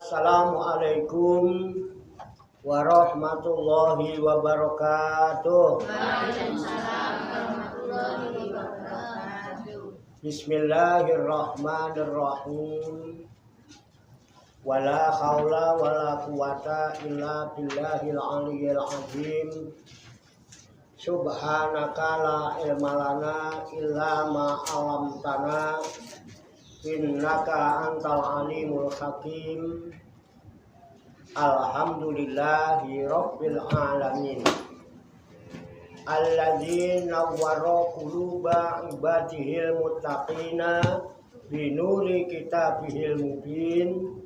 Assalamualaikum warahmatullahi wabarakatuh. Bismillahirrahmanirrahim. Wala haula wala quwata illa billahil aliyyil azim. Subhanaka la ilma lana illa ma 'allamtana. Innaka antal alimul hakim. Alhamdulillahi rabbil alamin. Alladzi nawwara quluba ibadihil muttaqina binuri kitabihil mubin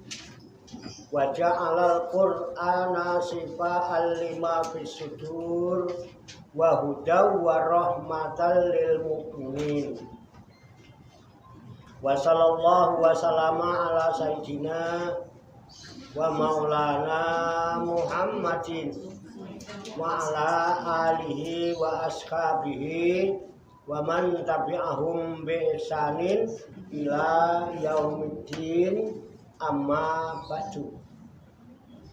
wa ja'alal qur'ana shifaan lima fis sudur wa hudaw wa rahmatan lil mu'minin. Wa sallallahu wa sallama ala sayyidina wa maulana Muhammadin wa ala alihi wa ashabihi wa man tabi'ahum bi ihsanin ila yaumiddin, amma ba'du.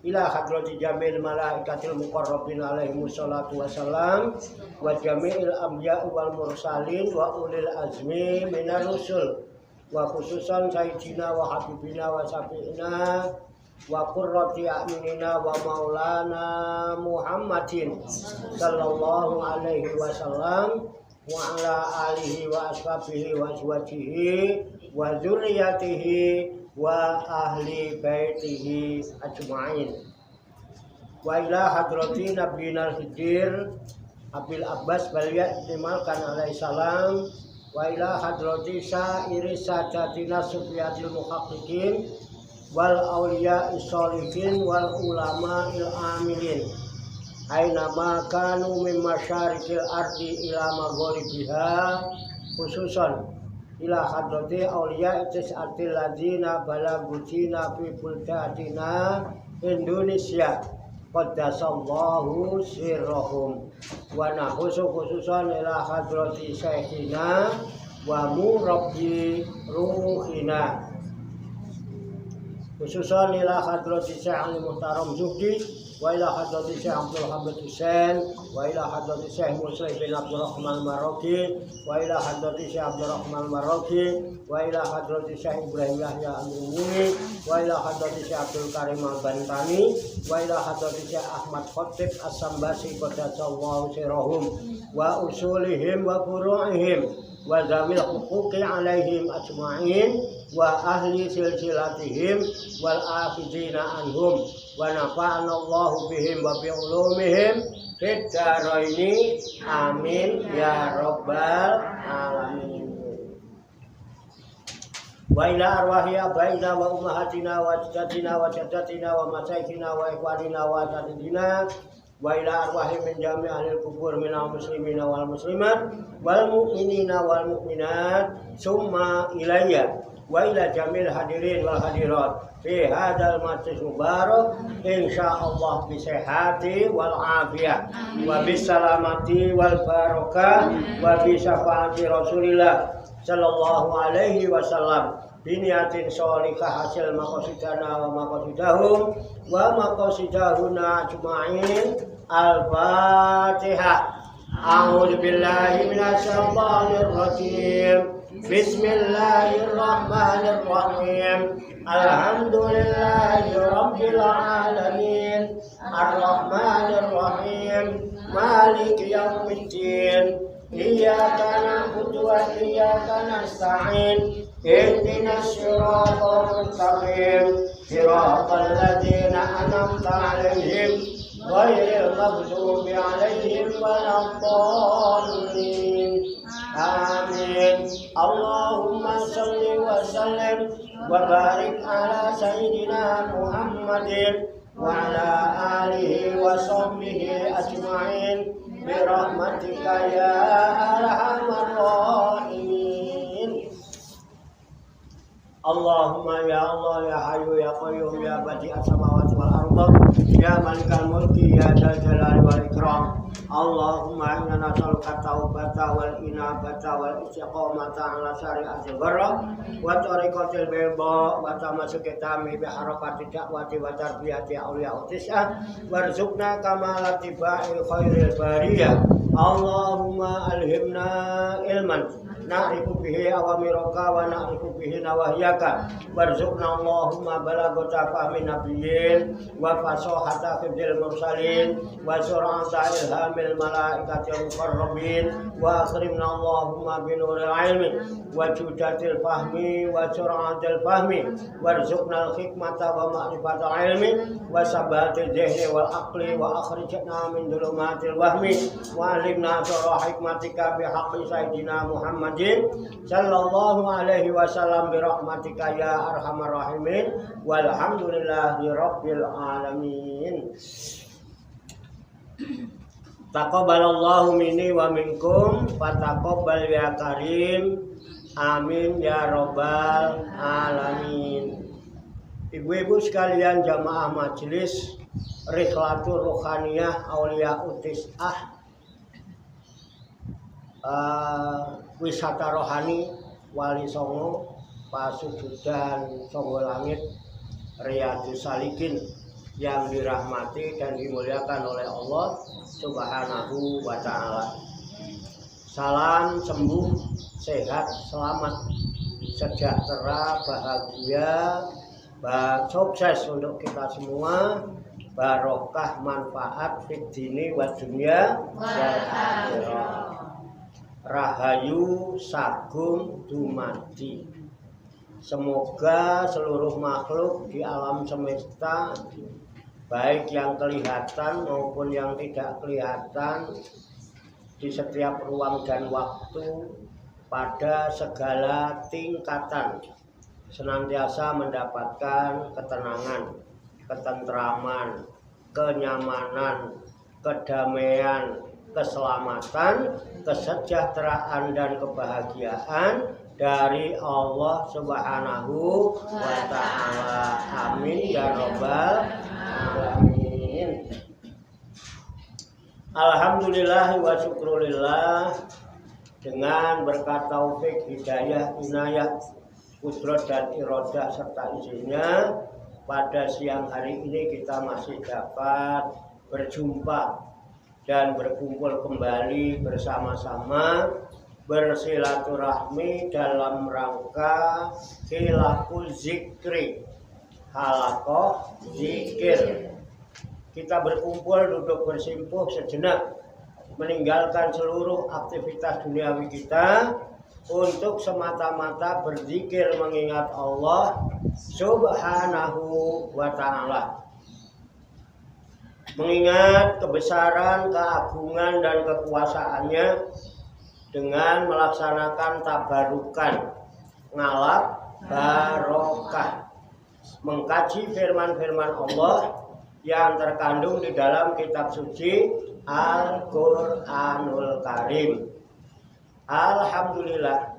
Ila hadrati jamil malaikatil muqarrabin alaihimus salatu wassalam wa jami'il anbiya wal mursalin wa ulil azmi minar rusul wa khususan sayyidina wa habibina wa syafi'ina wa qurrati a'yunina wa maulana Muhammadin sallallahu alaihi wasallam wa ala alihi wa ashabihi wa azwajihi wa dzurriyyatihi wa ahli baitihi ajma'in. Wa ila hadrati nabiyina al-khidir Abil Abbas Baliyat Timalkan alaihi salam wa ila hadrati sa'iri sadatina sufiyatil muhaqqiqin wal awliya isholihin wal ulama il amilin aina ma kanu min masyarikil ardi ila maghribiha, khususan ila hadrati awliya tis'atil ladina balagutina fi buldatina Indonesia qaddasallahu sirrahum wa nahusu khususan ila hadrati syekhina wa murabbi ruhina, khususan ila hadrati Syekh Ali Muhtaram Zuhdi wa ila hadrati Syekh Abdul Hamid Hussein wa ila hadrati Syekh Muslim bin Abdul Rahman Marroqi wa ila hadrati Syekh Abdul Rahman Marroqi wa ila hadrati Syekh Ibrahim Yahya Al-Muni wa ila hadrati Syekh Abdul Karim Al-Bantani wa ila hadrati Syekh Ahmad Khatib As-Sambasi qaddasallahu sirrahum wa usulihim wa furu'ihim wa zamil huquqi alaihim ajma'in wa ahli silsilatihim wal akhidina anhum wa nafa'ana Allahu bihim wa bi ulumihim fid dharaini, amin ya rabbal alamin. Wa ila arwahi abaina wa ummahatina wa jaddatina wa jaddatina wa masaikhina wa ikhwanina wa jadidina wa ila arwahi min jami' ahlil kubur minal muslimina wal muslimat wal mu'minina wal mu'minat summa ilayya wa ila jamil hadirin wal hadirat fi hadzal majlis mubarak insyaallah bi sihhati wal afiyah wa bis salamati wal barakah wa bi syafaati Rasulillah sallallahu alaihi wasallam biniatin sholihah hasil maqasidana wa maqasidahum wa maqasidahuna ajma'in. Al-Fatihah. A'udzu billahi minasy syaithanir rajim. Bismillahirrahmanirrahim. Alhamdulillahi rabbil alamin. Ar-Rahmanir Rahim. Maliki yaumiddin. Iyyaka na'budu wa iyyaka nasta'in. Ihdinas siratal mustaqim. Siratal ladzina an'amta 'alaihim ghairil maghdubi 'alaihim waladdallin. Amin. Allahumma shalli wa sallim wa barik ala sayyidina Muhammadin wa ala alihi wa sahbihi ajma'in bi rahmatika ya arhamar rahimin. Allahumma ya Allah ya Hayyu ya Qayyum ya Badi'as samawati wal ardh ya Malikal mulki ya Dzal jalali wal ikram. Allahumma inna nas'aluka taubata wal inabata wal istiqamata ala syari'atil barra wa tariqatil bayda wa tamassuki tami bi harakati da'wati wa tarbiyati awliya utisah warzuqna kamala tibai khairil bariyah. Allahumma alhimna ilman na'rifu bihi awamiraka wa na'rifu bihi nawahyaka warzuqna Allahumma balagata fahmi nabiyyin wa fasahata fidil mursalin wa sur'ata ilhamil malaikatil muqarrabin wa akrimna Allahumma binuril ilmi wa judatil fahmi wa sur'atil fahmi warzuqna al-hikmata wa ma'rifatal ilmi wa sabatil jahli wal aqli wa akhrijna min dhulumatil wahmi wa alimna surah hikmatika bihaqqi sayyidina Muhammad sallallahu alaihi wasallam bi rahmatika ya arhamar rahimin walhamdulillahi rabbil alamin. Taqabbalallahu minni wa minkum fataqabbal ya karim amin ya rabbal alamin. Ibu-ibu sekalian jamaah majelis Rihlatur Ruhaniyah Aulia Utisah wisata rohani Wali Songo Pasujudan Songo Langit Riyadhus Shalihin yang dirahmati dan dimuliakan oleh Allah Subhanahu wa ta'ala. Salam sembuh, sehat, selamat, sejahtera, bahagia, sukses untuk kita semua, barokah manfaat fid dini wa dunya wal akhirah. Rahayu sagung dumadi. Semoga seluruh makhluk di alam semesta, baik yang kelihatan maupun yang tidak kelihatan, di setiap ruang dan waktu, pada segala tingkatan, senantiasa mendapatkan ketenangan, ketentraman, kenyamanan, kedamaian, keselamatan, kesejahteraan dan kebahagiaan dari Allah Subhanahu wa ta'ala. Amin ya rabbal alamin. Alhamdulillah wa syukrulillah, dengan berkat taufik, hidayah, inayah, kudrat dan iradah serta izinnya, pada siang hari ini kita masih dapat berjumpa dan berkumpul kembali bersama-sama bersilaturahmi dalam rangka hilakul zikri, halakoh zikir. Kita berkumpul duduk bersimpuh sejenak, meninggalkan seluruh aktivitas duniawi kita untuk semata-mata berzikir mengingat Allah Subhanahu wa ta'ala, mengingat kebesaran, keagungan dan kekuasaannya dengan melaksanakan tabarukan, ngalap barokah, mengkaji firman-firman Allah yang terkandung di dalam kitab suci Al-Qur'anul Karim. Alhamdulillah,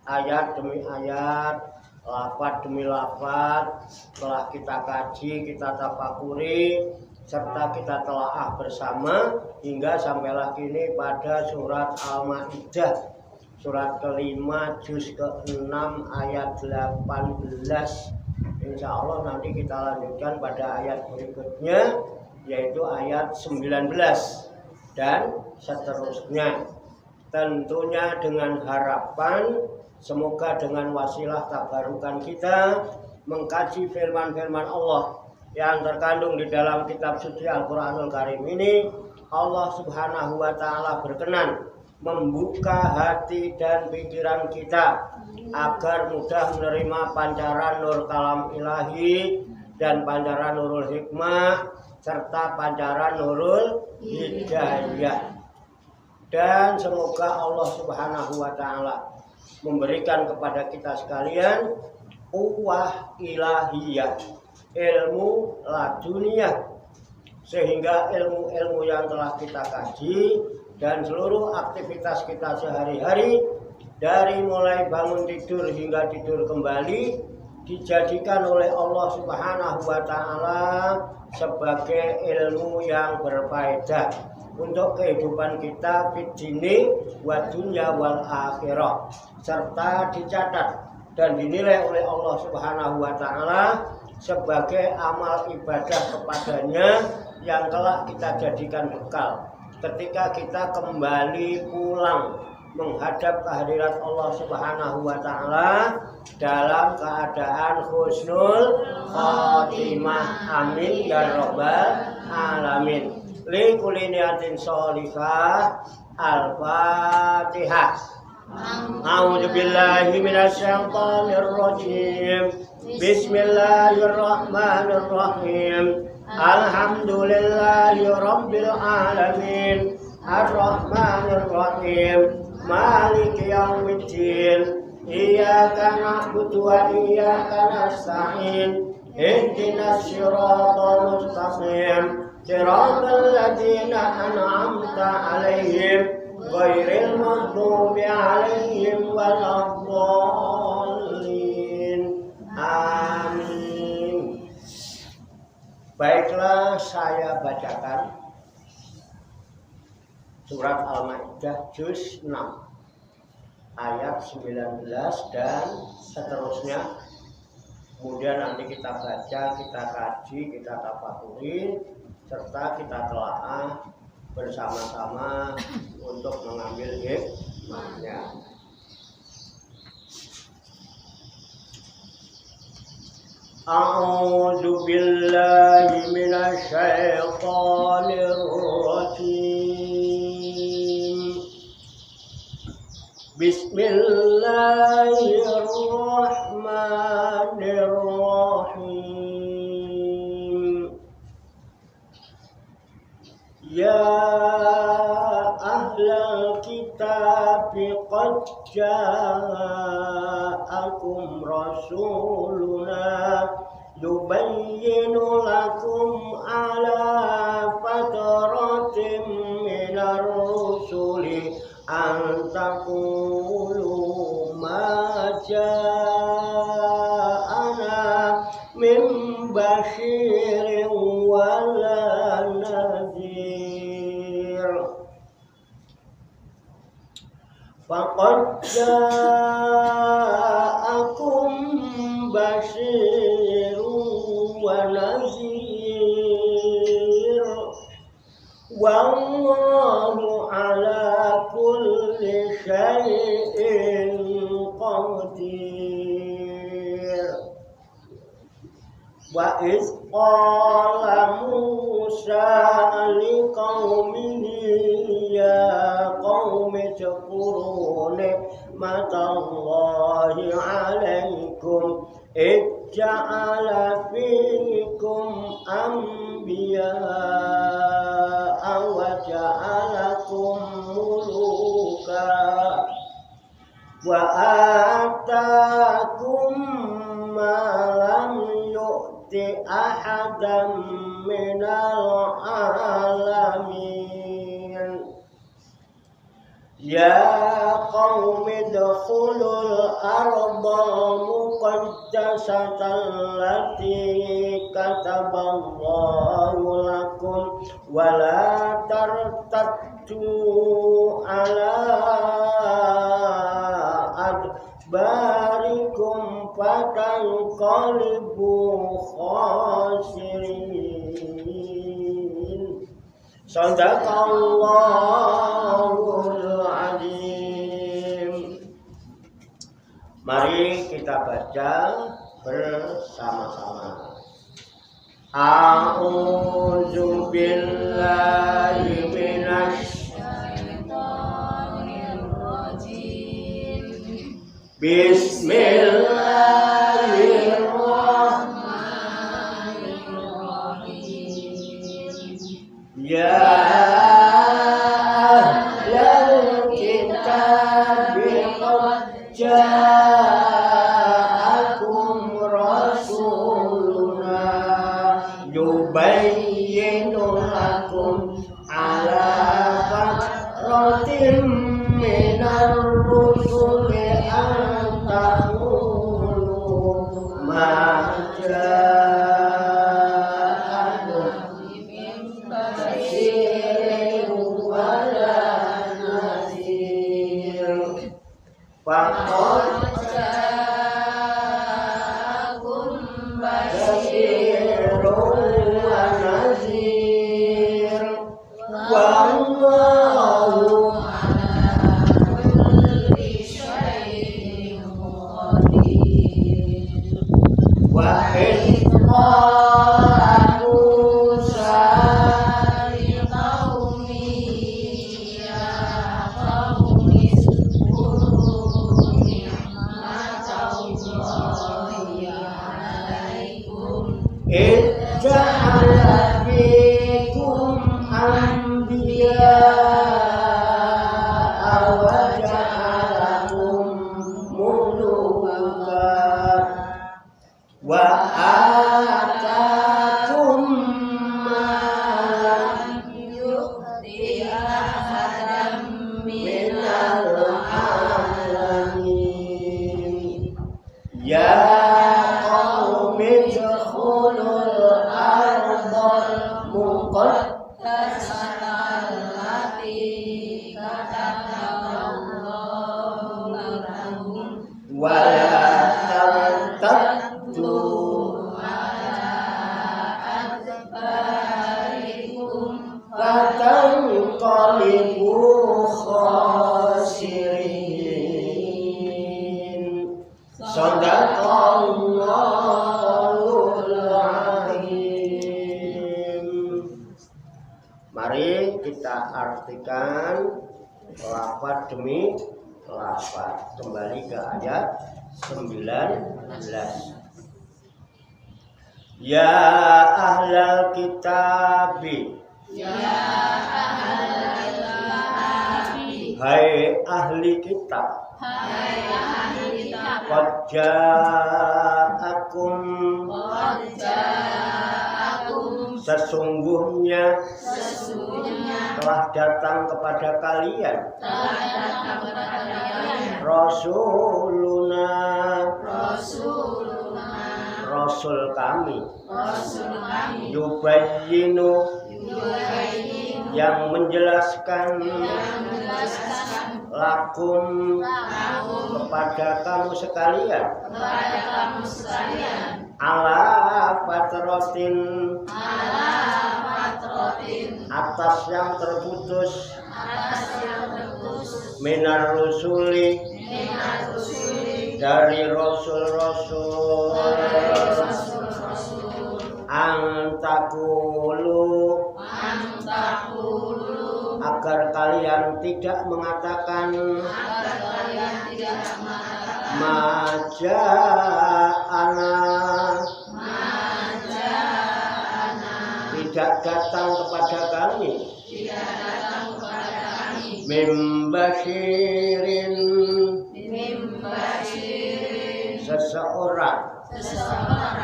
ayat demi ayat, lafaz demi lafaz telah kita kaji, kita tafakuri, serta kita telaah bersama hingga sampailah kini pada surat Al-Maidah, surat kelima, juz ke-6 ayat 18. Insya Allah nanti kita lanjutkan pada ayat berikutnya, yaitu ayat 19 dan seterusnya. Tentunya dengan harapan semoga dengan wasilah tabarukan kita mengkaji firman-firman Allah yang terkandung di dalam kitab suci Al-Qur'anul Karim ini, Allah Subhanahu wa ta'ala berkenan membuka hati dan pikiran kita agar mudah menerima pancaran nur kalam ilahi dan pancaran nurul hikmah serta pancaran nurul hidayah. Dan semoga Allah Subhanahu wa ta'ala memberikan kepada kita sekalian quwwah ilahiyah, ilmu laduniyah, sehingga ilmu-ilmu yang telah kita kaji dan seluruh aktivitas kita sehari-hari dari mulai bangun tidur hingga tidur kembali dijadikan oleh Allah Subhanahu wa taala sebagai ilmu yang berfaedah untuk kehidupan kita fid dini wa dunya wal akhirah, serta dicatat dan dinilai oleh Allah Subhanahu wa taala sebagai amal ibadah kepadanya yang kelak kita jadikan bekal ketika kita kembali pulang menghadap kehadirat Allah Subhanahu wa taala dalam keadaan husnul khatimah. Amin ya rabbal alamin. Li kulli niyatin sholihah. Al-Fatihah. A'udzu billahi minasyaitonir rajim. Bismillahirrahmanirrahim. Alhamdulillahi rabbil alamin. Ar-Rahmanir Rahim. Maliki yaumiddin. Iyyaka na'budu wa iyyaka nasta'in. Ihdinas siratal mustaqim. Siratal ladzina an'amta 'alaihim ghairil maghdubi 'alaihim waladdallin. Amin. Baiklah, saya bacakan surat Al-Maidah juz 6 ayat 19 dan seterusnya. Kemudian nanti kita baca, kita kaji, kita tafakuri, serta kita telaah bersama-sama untuk mengambil hikmahnya. A'udzu billahi minasy syaithanir rajim. Bismillahirrahmanirrahim. Ya ahlal kitab qad ja'akum rasuluna yubayyinu lakum ala fatratin minar rusuli an taqulu ma ja'ana min basyirin wala nadhir. Faqad ja'akum basyirun wa nadhir. Wallahu ala kulli syai'in qadir. Wa iz qala Musa liqaumihi ya qaumi zkuru ni'matallahi 'alaikum ij'ala fikum anbiya'a wa ja'alakum muluka wa atakum ma lam yu'ti ahadan minal alamin. Ya qaumi dkhulul arda muqaddasatan allati kataballahu lakum wa la tartaddu ala adbarikum fatanqalibu khasirin. Sadaqallahul azim. Mari kita baca bersama-sama. A'udzu billahi minasy syaithanir rajim. Bismillahirrahmanirrahim. Ya ahlal kitab qad ja'akum rasuluna ala fatratin minar rusuli antaqulu ma ja'akum min basyirin wala nadhir faqad ja'akum basyirun wa nadhir wallahu Mari kita artikan lafaz demi lafaz. Kembali ke ayat 19. Ya ahlal kitabi, hai ahli kitab, qad ja'akum, sesungguhnya telah datang kepada kalian Rasuluna, Rasul kami, yubayyinu, yang menjelaskan, lakum, kepada kamu sekalian, ala fatratin, atas yang terputus, minar rusuli, dari rasul-rasul, antakulu, agar kalian tidak mengatakan, maja'ana, tidak datang kepada kami, mimbasyirin, seseorang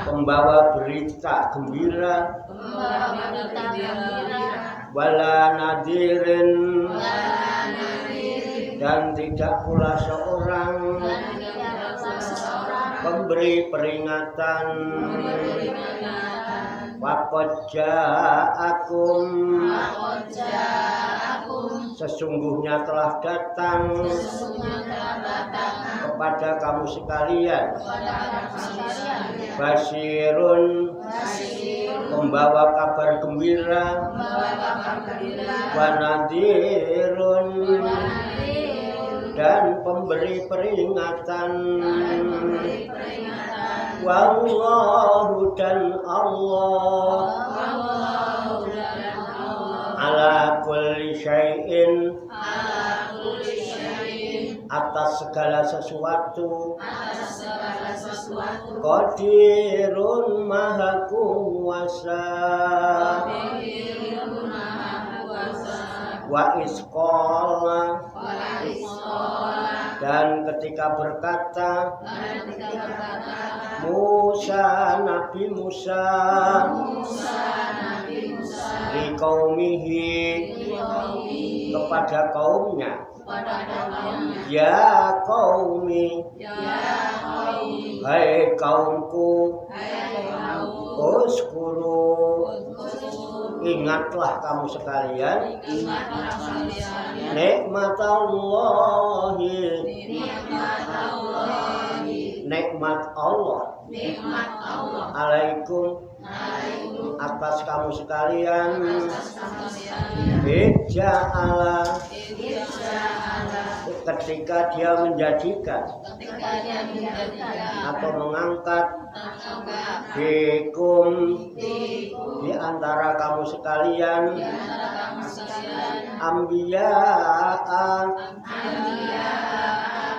pembawa berita gembira, wala nadirin, dan tidak pula seorang pemberi peringatan. Waqad ja'akum, sesungguhnya telah datang kepada kamu sekalian, basyirun, membawa kabar gembira, wa nadhirun, dan pemberi peringatan. Wallahu, dan Allah, ala kulli syai'in, atas segala sesuatu, qadirun, maha kuasa, wa isqala, dan ketika berkata Musa, Nabi Musa, liqaumihi, kepada kaumnya. Ya qaumi, hai kaumku, uskuru, ingatlah kamu sekalian, nikmatallahi, nikmat Allah, alaikum, atas kamu sekalian, Ija'ala, ketika dia menjadikan atau mengangkat bikum, di antara kamu sekalian, ambiya'an,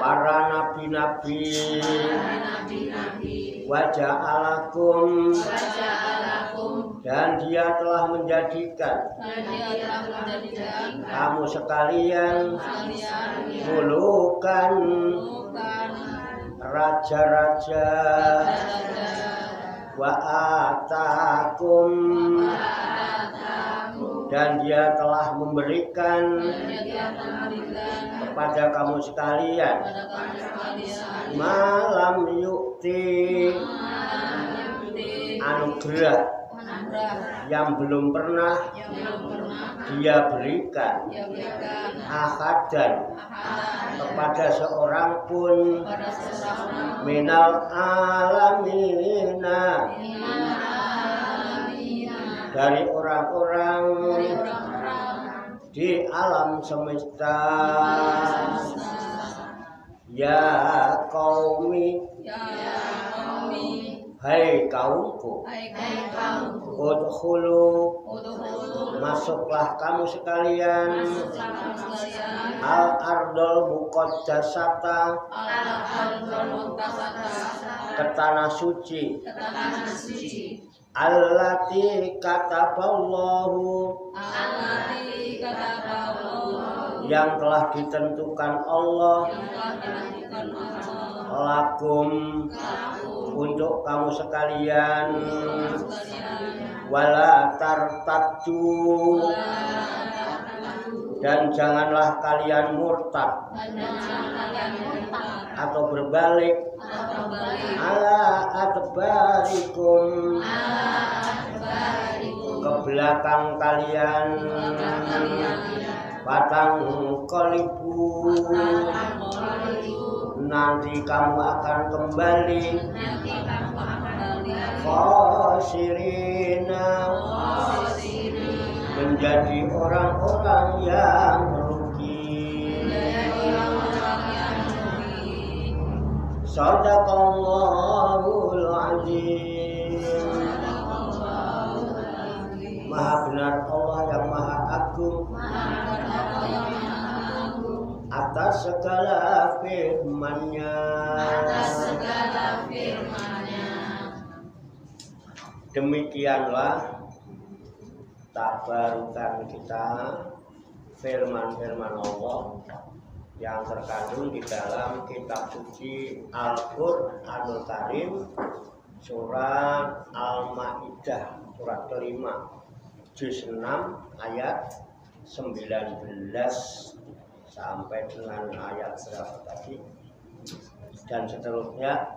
para nabi-nabi, waja'alakum, dan dia telah menjadikan kamu sekalian mulukan, raja-raja, wa atakum, dan dia telah memberikan kepada kamu sekalian malam yukti, anugerah yang belum pernah dia berikan ahadan kepada seorang pun minal alamina, dari orang-orang di alam semesta. Ya qaumi, hai kaumku, udkhulu, masuklah kamu sekalian, al-ardul muqaddasata, ke tanah suci, allati kataballahu, yang telah ditentukan Allah, lakum, untuk kamu sekalian, wala tartaddu, dan janganlah kalian murtad atau berbalik, ala adbarikum, ke belakang kalian, batang kolibu, nanti kamu akan kembali, khosirina, menjadi orang-orang yang merugi. Shadaqallahul azim. Maha benar Allah yang maha agung atas segala firman-Nya. Demikianlah tabarukan kita firman-firman Allah yang terkandung di dalam kitab suci Al-Qur'anul Karim, surat Al-Maidah, surat kelima, juz 6 ayat 19 sampai dengan ayat berapa tadi, dan seterusnya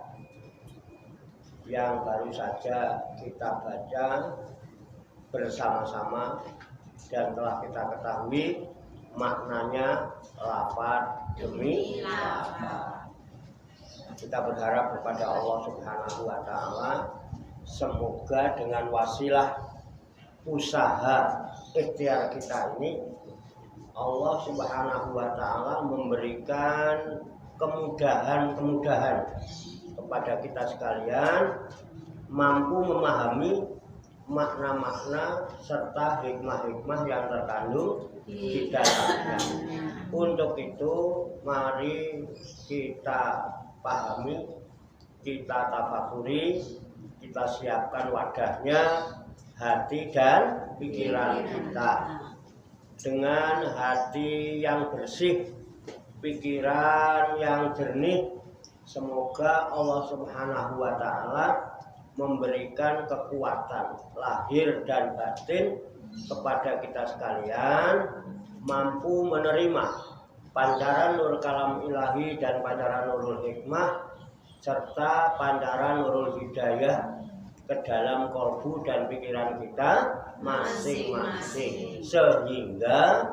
yang baru saja kita baca bersama-sama dan telah kita ketahui maknanya lafaz demi lafaz. Kita berharap kepada Allah Subhanahu wa taala, semoga dengan wasilah usaha ikhtiar kita ini Allah Subhanahu wa taala memberikan kemudahan-kemudahan kepada kita sekalian, mampu memahami makna-makna serta hikmah-hikmah yang terkandung di dalamnya. Untuk itu mari kita pahami, kita tafakuri, kita siapkan wadahnya, hati dan pikiran kita dengan hati yang bersih, pikiran yang jernih. Semoga Allah Subhanahu wa taala memberikan kekuatan lahir dan batin kepada kita sekalian, mampu menerima pancaran nur kalam ilahi dan pancaran nurul hikmah serta pancaran nurul hidayah ke dalam kalbu dan pikiran kita masing-masing, sehingga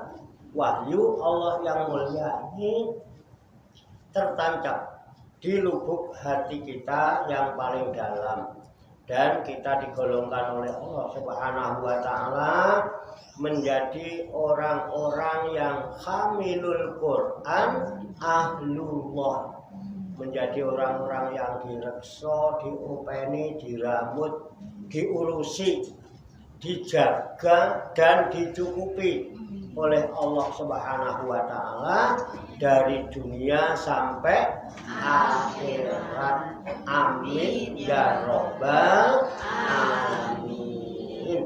wahyu Allah yang mulia ini tertancap di lubuk hati kita yang paling dalam, dan kita digolongkan oleh Allah Subhanahu wa Ta'ala menjadi orang-orang yang hamilul Quran ahlullah, menjadi orang-orang yang direksa, diopeni, diramut, diurusi, dijaga dan dicukupi oleh Allah Subhanahu wa Ta'ala dari dunia sampai akhirat. Amin ya robbal alamin.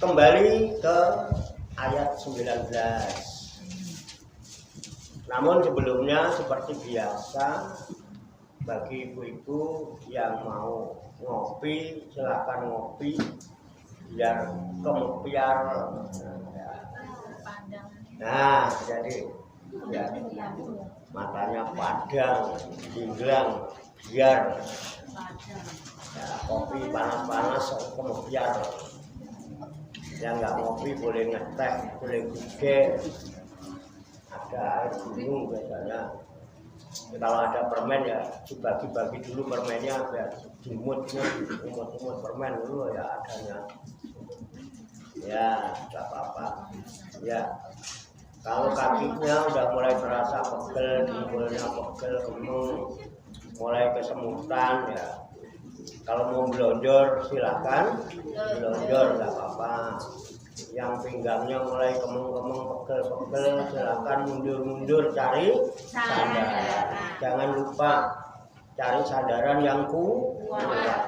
Kembali ke ayat 19. Namun sebelumnya seperti biasa, bagi ibu-ibu yang mau ngopi silakan ngopi biar kemupiar. Nah, jadi ya, matanya padang, jinglang, biar ya, kopi panas-panas kemupiar. Yang nggak ngopi boleh ngeteh, boleh guge, ada air gunung biasanya. Kalau ada permen ya dibagi-bagi dulu permennya biar dimutnya, umut-umut permen dulu ya adanya. Ya, nggak apa-apa. Ya, kalau kakinya udah mulai terasa pegel, dengkulnya pegel, gemuk, mulai kesemutan ya. Kalau mau belonjor silakan, belonjor nggak apa-apa. Yang pinggangnya mulai kemeng-kemeng, pegel-pegel, silakan mundur-mundur cari sandaran. Jangan lupa cari sandaran yang kuat.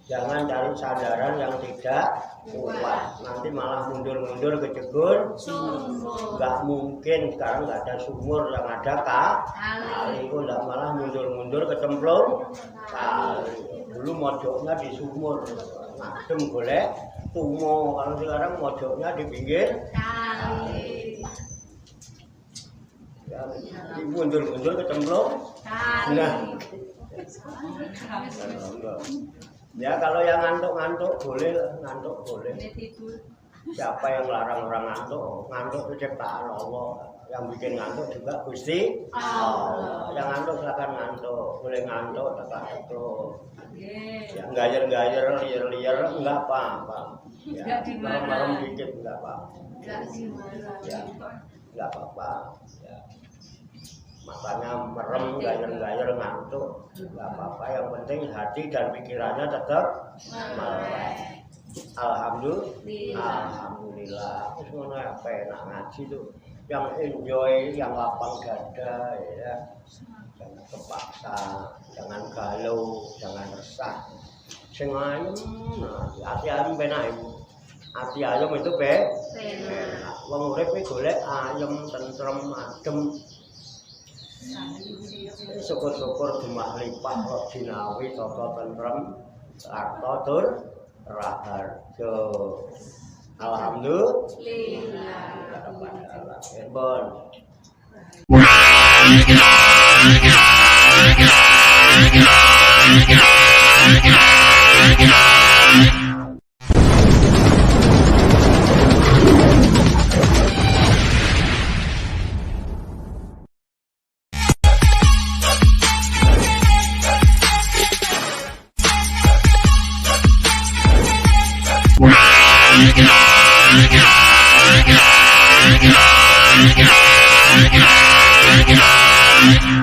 Jangan cari sandaran yang tidak kuat. Nanti malah mundur-mundur kejegur sumur. Nggak mungkin, sekarang nggak ada sumur, yang ada kali. Itu nggak, malah mundur-mundur kecemplung kali. Dulu mojoknya di sumur, ngadem boleh tumo. Kalau sekarang mojoknya di pinggir kali. Ya, mundur-mundur kecemplung nah. Ya, kalau yang ngantuk-ngantuk boleh, ngantuk boleh. Siapa yang larang orang ngantuk? Ngantuk itu ciptaan Allah. Yang bikin ngantuk juga Gusti Allah. Yang ngantuk silakan ngantuk, boleh ngantuk, tak itu. Yang gayer-gayer, liar-liar enggak apa-apa. Ya, merem-merem dikit enggak apa-apa. Ya, enggak apa-apa. Ya. Makanya merem, gayer-gayer, ngantuk enggak apa-apa. Yang penting hati dan pikirannya tetap melek. Alhamdulillah. Semuanya apa enak ngaji tuh. Yang enjoy, yang lapang dada ya. Jangan terpaksa, jangan galau, jangan resah. Sing ayem, hati ayem penak. Hati ayem itu penak. Wong urip iki golek ayem, tentrem, adem. Syukur-syukur gemah limpah kok dinawi tata tentrem, sarta tur raharjo. Alhamdulillah. Yeah.